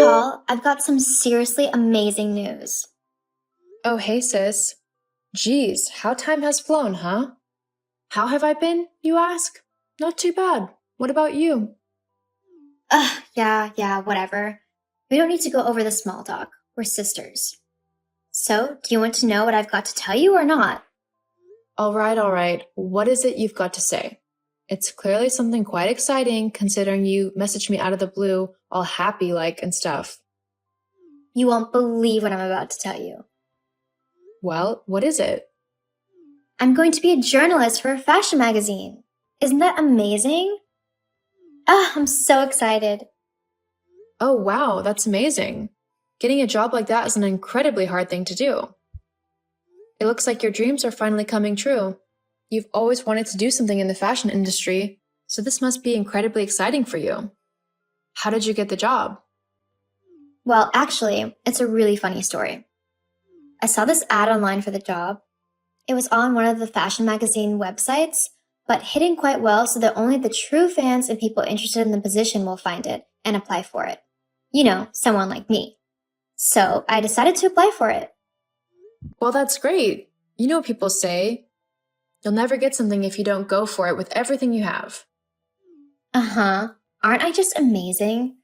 Paul, I've got some seriously amazing news. Oh, hey, sis. Geez, how time has flown, huh? How have I been, you ask? Not too bad. What about you? Ugh, yeah, whatever. We don't need to go over the small talk. We're sisters. So, do you want to know what I've got to tell you or not? All right. What is it you've got to say? It's clearly something quite exciting considering you messaged me out of the blue, all happy like and stuff. You won't believe what I'm about to tell you. Well, what is it? I'm going to be a journalist for a fashion magazine. Isn't that amazing? I'm so excited. Oh, wow, that's amazing. Getting a job like that is an incredibly hard thing to do. It looks like your dreams are finally coming true. You've always wanted to do something in the fashion industry, so this must be incredibly exciting for you. How did you get the job? Well, actually, it's a really funny story. I saw this ad online for the job. It was on one of the fashion magazine websites, but hidden quite well so that only the true fans and people interested in the position will find it and apply for it. You know, someone like me. So I decided to apply for it. Well, that's great. You know what people say. You'll never get something if you don't go for it with everything you have. Uh-huh. Aren't I just amazing?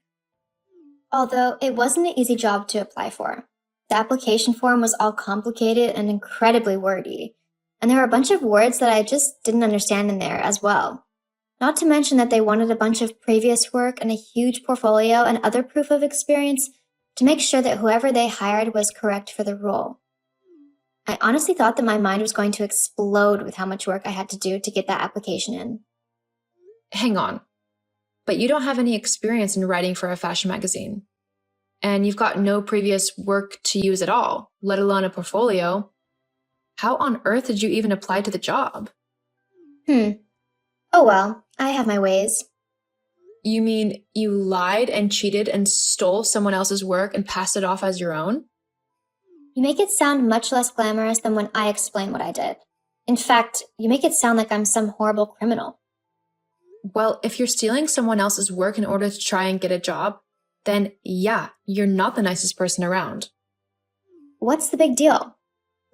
Although it wasn't an easy job to apply for. The application form was all complicated and incredibly wordy, and there were a bunch of words that I just didn't understand in there as well. Not to mention that they wanted a bunch of previous work and a huge portfolio and other proof of experience to make sure that whoever they hired was correct for the role. I honestly thought that my mind was going to explode with how much work I had to do to get that application in. Hang on. But you don't have any experience in writing for a fashion magazine. And you've got no previous work to use at all, let alone a portfolio. How on earth did you even apply to the job? Oh well, I have my ways. You mean you lied and cheated and stole someone else's work and passed it off as your own? You make it sound much less glamorous than when I explain what I did. In fact, you make it sound like I'm some horrible criminal. Well, if you're stealing someone else's work in order to try and get a job, then yeah, you're not the nicest person around. What's the big deal?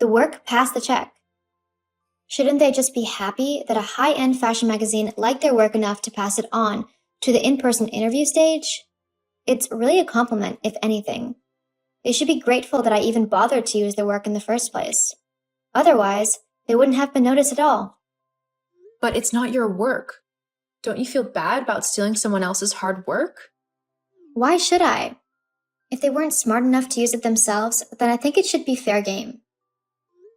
The work passed the check. Shouldn't they just be happy that a high-end fashion magazine liked their work enough to pass it on to the in-person interview stage? It's really a compliment, if anything. They should be grateful that I even bothered to use their work in the first place. Otherwise, they wouldn't have been noticed at all. But it's not your work. Don't you feel bad about stealing someone else's hard work? Why should I? If they weren't smart enough to use it themselves, then I think it should be fair game.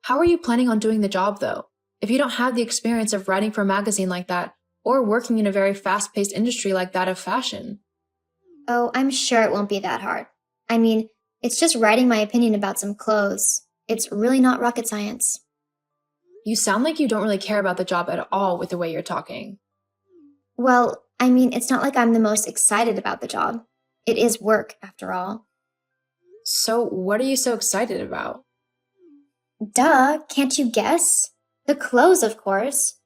How are you planning on doing the job, though? If you don't have the experience of writing for a magazine like that, or working in a very fast-paced industry like that of fashion? Oh, I'm sure it won't be that hard. I mean, it's just writing my opinion about some clothes. It's really not rocket science. You sound like you don't really care about the job at all with the way you're talking. Well, I mean, it's not like I'm the most excited about the job. It is work, after all. So what are you so excited about? Duh, can't you guess? The clothes, of course.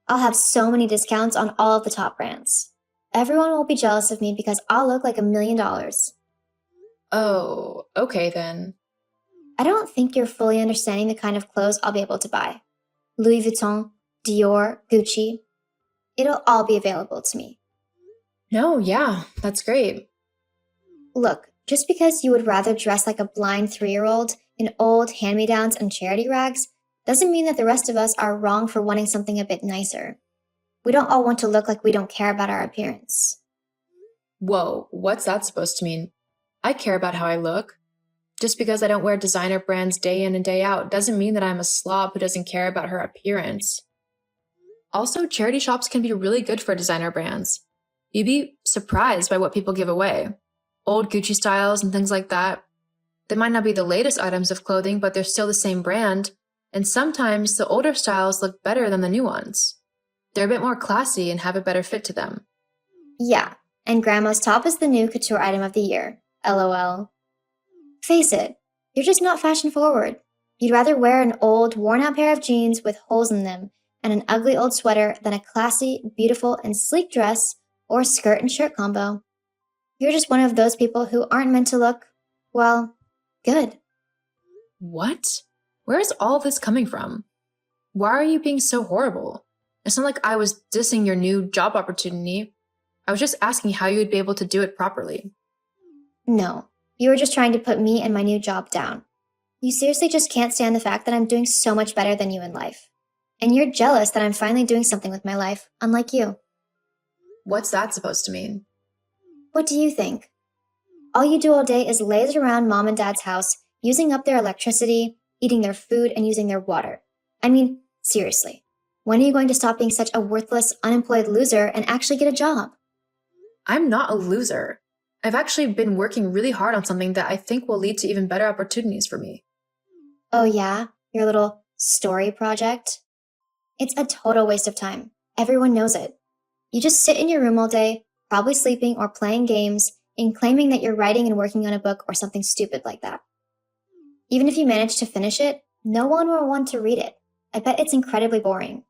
I'll have so many discounts on all of the top brands. Everyone will be jealous of me because I'll look like $1,000,000. Oh, okay then. I don't think you're fully understanding the kind of clothes I'll be able to buy. Louis Vuitton, Dior, Gucci. It'll all be available to me. No, yeah, that's great. Look, just because you would rather dress like a blind 3-year-old in old hand-me-downs and charity rags doesn't mean that the rest of us are wrong for wanting something a bit nicer. We don't all want to look like we don't care about our appearance. Whoa, what's that supposed to mean? I care about how I look. Just because I don't wear designer brands day in and day out doesn't mean that I'm a slob who doesn't care about her appearance. Also, charity shops can be really good for designer brands. You'd be surprised by what people give away. Old Gucci styles and things like that. They might not be the latest items of clothing, but they're still the same brand, and sometimes the older styles look better than the new ones. They're a bit more classy and have a better fit to them. Yeah, and Grandma's top is the new couture item of the year. LOL. Face it, you're just not fashion forward. You'd rather wear an old, worn-out pair of jeans with holes in them and an ugly old sweater than a classy, beautiful, and sleek dress or skirt and shirt combo. You're just one of those people who aren't meant to look, well, good. What? Where is all this coming from? Why are you being so horrible? It's not like I was dissing your new job opportunity. I was just asking how you would be able to do it properly. No, you were just trying to put me and my new job down. You seriously just can't stand the fact that I'm doing so much better than you in life. And you're jealous that I'm finally doing something with my life, unlike you. What's that supposed to mean? What do you think? All you do all day is laze around mom and dad's house, using up their electricity, eating their food, and using their water. I mean, seriously, when are you going to stop being such a worthless, unemployed loser and actually get a job? I'm not a loser. I've actually been working really hard on something that I think will lead to even better opportunities for me. Oh yeah, your little story project? It's a total waste of time. Everyone knows it. You just sit in your room all day, probably sleeping or playing games, and claiming that you're writing and working on a book or something stupid like that. Even if you manage to finish it, no one will want to read it. I bet it's incredibly boring.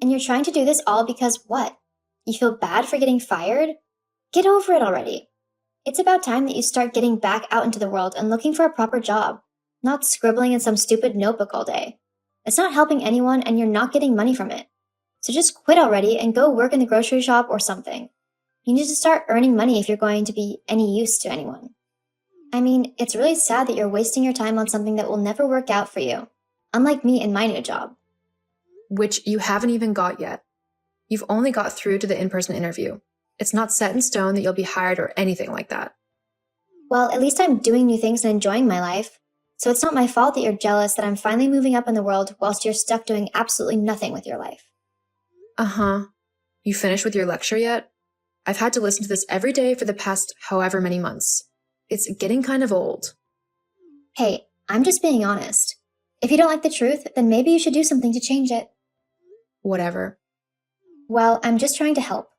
And you're trying to do this all because what? You feel bad for getting fired? Get over it already. It's about time that you start getting back out into the world and looking for a proper job, not scribbling in some stupid notebook all day. It's not helping anyone and you're not getting money from it. So just quit already and go work in the grocery shop or something. You need to start earning money if you're going to be any use to anyone. I mean, it's really sad that you're wasting your time on something that will never work out for you, unlike me in my new job. Which you haven't even got yet. You've only got through to the in-person interview. It's not set in stone that you'll be hired or anything like that. Well, at least I'm doing new things and enjoying my life. So it's not my fault that you're jealous that I'm finally moving up in the world whilst you're stuck doing absolutely nothing with your life. Uh-huh. You finished with your lecture yet? I've had to listen to this every day for the past however many months. It's getting kind of old. Hey, I'm just being honest. If you don't like the truth, then maybe you should do something to change it. Whatever. Well, I'm just trying to help.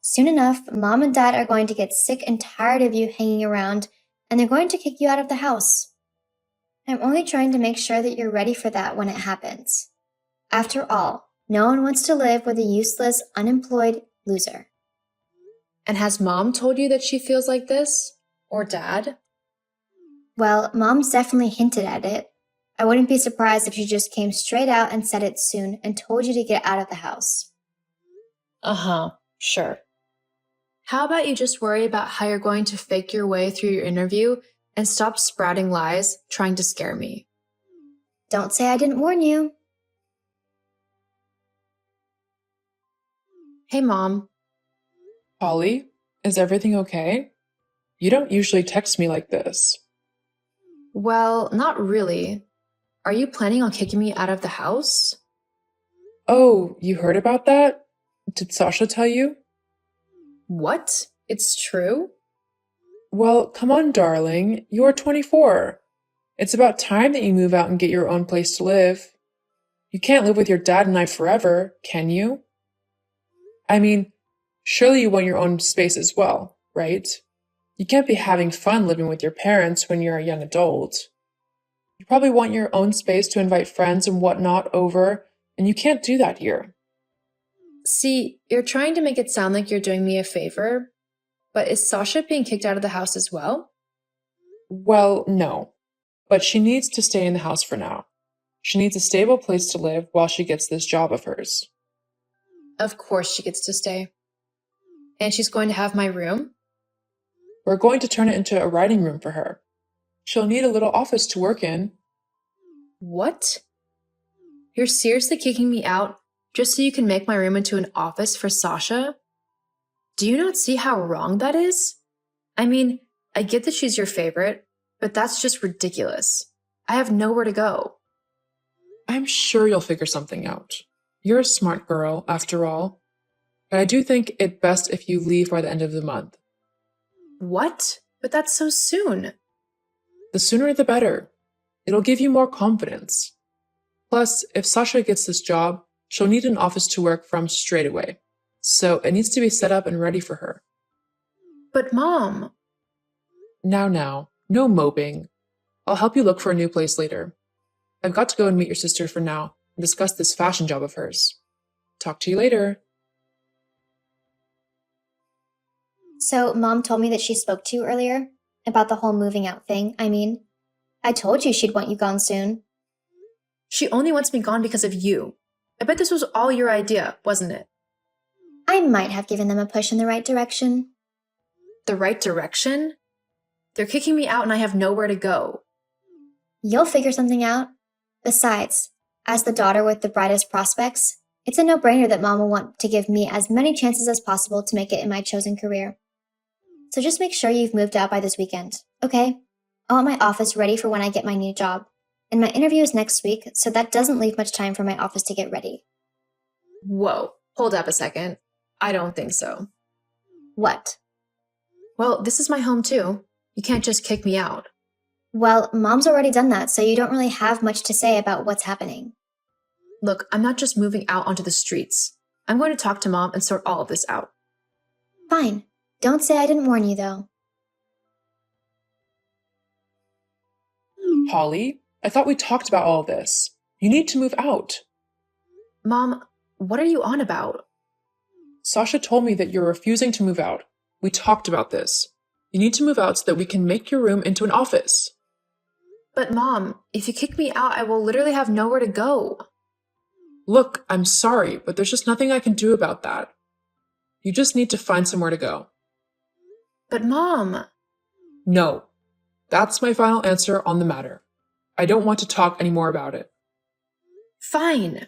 Soon enough, mom and dad are going to get sick and tired of you hanging around, and they're going to kick you out of the house. I'm only trying to make sure that you're ready for that when it happens. After all, no one wants to live with a useless, unemployed loser. And has mom told you that she feels like this? Or dad? Well, mom's definitely hinted at it. I wouldn't be surprised if she just came straight out and said it soon and told you to get out of the house. Uh-huh, sure. How about you just worry about how you're going to fake your way through your interview and stop sprouting lies trying to scare me? Don't say I didn't warn you. Hey, Mom. Polly, is everything okay? You don't usually text me like this. Well, not really. Are you planning on kicking me out of the house? Oh, you heard about that? Did Sasha tell you? What? It's true? Well, come on, darling. You're 24. It's about time that you move out and get your own place to live. You can't live with your dad and I forever, can you? I mean, surely you want your own space as well, right? You can't be having fun living with your parents when you're a young adult. You probably want your own space to invite friends and whatnot over, and you can't do that here. See, you're trying to make it sound like you're doing me a favor, but is Sasha being kicked out of the house as well? Well, no. But she needs to stay in the house for now. She needs a stable place to live while she gets this job of hers. Of course she gets to stay. And she's going to have my room? We're going to turn it into a writing room for her. She'll need a little office to work in. What? You're seriously kicking me out just so you can make my room into an office for Sasha? Do you not see how wrong that is? I mean, I get that she's your favorite, but that's just ridiculous. I have nowhere to go. I'm sure you'll figure something out. You're a smart girl, after all. But I do think it best if you leave by the end of the month. What? But that's so soon. The sooner the better. It'll give you more confidence. Plus, if Sasha gets this job, she'll need an office to work from straight away. So it needs to be set up and ready for her. But Mom... Now, no moping. I'll help you look for a new place later. I've got to go and meet your sister for now and discuss this fashion job of hers. Talk to you later. So, Mom told me that she spoke to you earlier about the whole moving out thing. I told you she'd want you gone soon. She only wants me gone because of you. I bet this was all your idea, wasn't it? I might have given them a push in the right direction. The right direction? They're kicking me out and I have nowhere to go. You'll figure something out. Besides, as the daughter with the brightest prospects, it's a no-brainer that Mom will want to give me as many chances as possible to make it in my chosen career. So just make sure you've moved out by this weekend, okay? I want my office ready for when I get my new job. And my interview is next week, so that doesn't leave much time for my office to get ready. Whoa, hold up a second. I don't think so. What? Well, this is my home too. You can't just kick me out. Well, Mom's already done that, so you don't really have much to say about what's happening. Look, I'm not just moving out onto the streets. I'm going to talk to Mom and sort all of this out. Fine. Don't say I didn't warn you, though. Holly, I thought we talked about all this. You need to move out. Mom, what are you on about? Sasha told me that you're refusing to move out. We talked about this. You need to move out so that we can make your room into an office. But Mom, if you kick me out, I will literally have nowhere to go. Look, I'm sorry, but there's just nothing I can do about that. You just need to find somewhere to go. But Mom... No. That's my final answer on the matter. I don't want to talk anymore about it. Fine.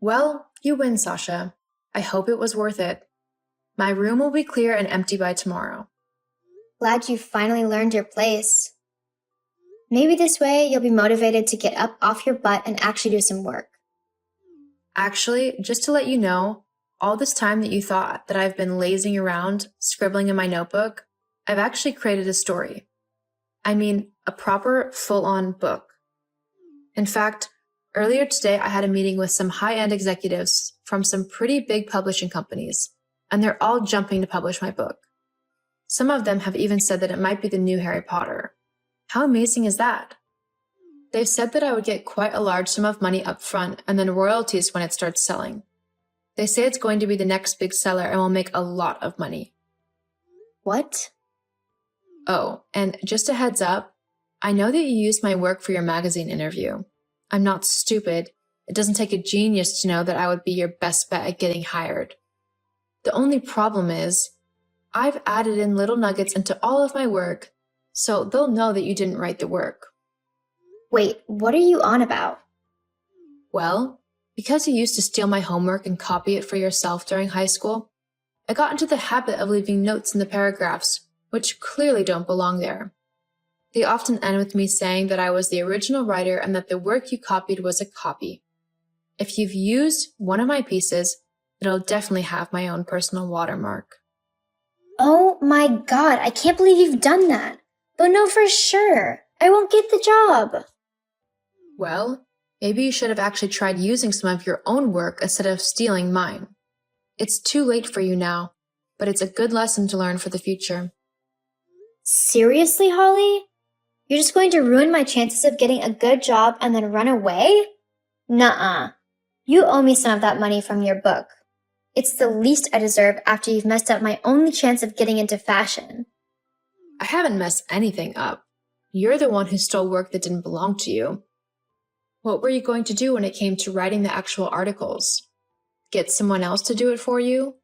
Well, you win, Sasha. I hope it was worth it. My room will be clear and empty by tomorrow. Glad you finally learned your place. Maybe this way you'll be motivated to get up off your butt and actually do some work. Actually, just to let you know, all this time that you thought that I've been lazing around, scribbling in my notebook, I've actually created a story. I mean, a proper, full-on book. In fact, earlier today I had a meeting with some high-end executives from some pretty big publishing companies, and they're all jumping to publish my book. Some of them have even said that it might be the new Harry Potter. How amazing is that? They've said that I would get quite a large sum of money up front and then royalties when it starts selling. They say it's going to be the next big seller and will make a lot of money. What? Oh, and just a heads up, I know that you used my work for your magazine interview. I'm not stupid. It doesn't take a genius to know that I would be your best bet at getting hired. The only problem is, I've added in little nuggets into all of my work, so they'll know that you didn't write the work. Wait, what are you on about? Well, because you used to steal my homework and copy it for yourself during high school, I got into the habit of leaving notes in the paragraphs, which clearly don't belong there. They often end with me saying that I was the original writer and that the work you copied was a copy. If you've used one of my pieces, it'll definitely have my own personal watermark. Oh my god, I can't believe you've done that. But no, for sure. I won't get the job. Well, maybe you should have actually tried using some of your own work instead of stealing mine. It's too late for you now, but it's a good lesson to learn for the future. Seriously, Holly? You're just going to ruin my chances of getting a good job and then run away? Nuh-uh. You owe me some of that money from your book. It's the least I deserve after you've messed up my only chance of getting into fashion. I haven't messed anything up. You're the one who stole work that didn't belong to you. What were you going to do when it came to writing the actual articles? Get someone else to do it for you?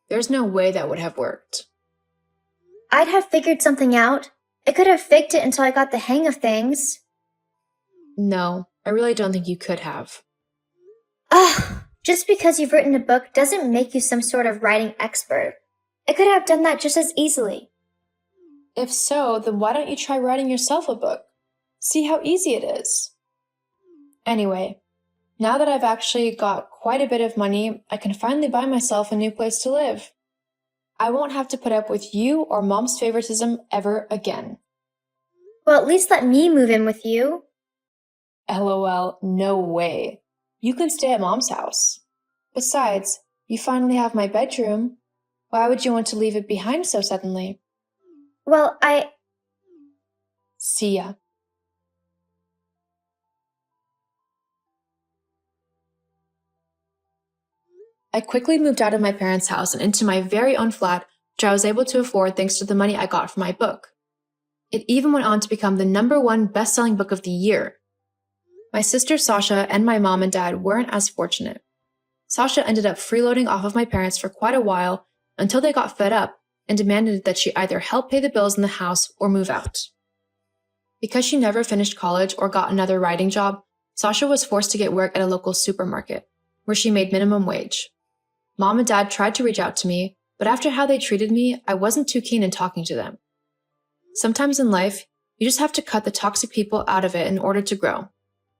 There's no way that would have worked. I'd have figured something out. I could have faked it until I got the hang of things. No, I really don't think you could have. Ugh, just because you've written a book doesn't make you some sort of writing expert. I could have done that just as easily. If so, then why don't you try writing yourself a book? See how easy it is. Anyway, now that I've actually got quite a bit of money, I can finally buy myself a new place to live. I won't have to put up with you or Mom's favoritism ever again. Well, at least let me move in with you. LOL, no way. You can stay at Mom's house. Besides, you finally have my bedroom. Why would you want to leave it behind so suddenly? Well, See ya. I quickly moved out of my parents' house and into my very own flat, which I was able to afford thanks to the money I got from my book. It even went on to become the #1 best-selling book of the year. My sister Sasha and my mom and dad weren't as fortunate. Sasha ended up freeloading off of my parents for quite a while until they got fed up and demanded that she either help pay the bills in the house or move out. Because she never finished college or got another writing job, Sasha was forced to get work at a local supermarket, where she made minimum wage. Mom and dad tried to reach out to me, but after how they treated me, I wasn't too keen in talking to them. Sometimes in life, you just have to cut the toxic people out of it in order to grow.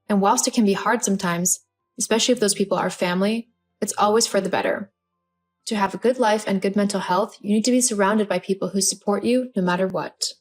And whilst it can be hard sometimes, especially if those people are family, it's always for the better. To have a good life and good mental health, you need to be surrounded by people who support you no matter what.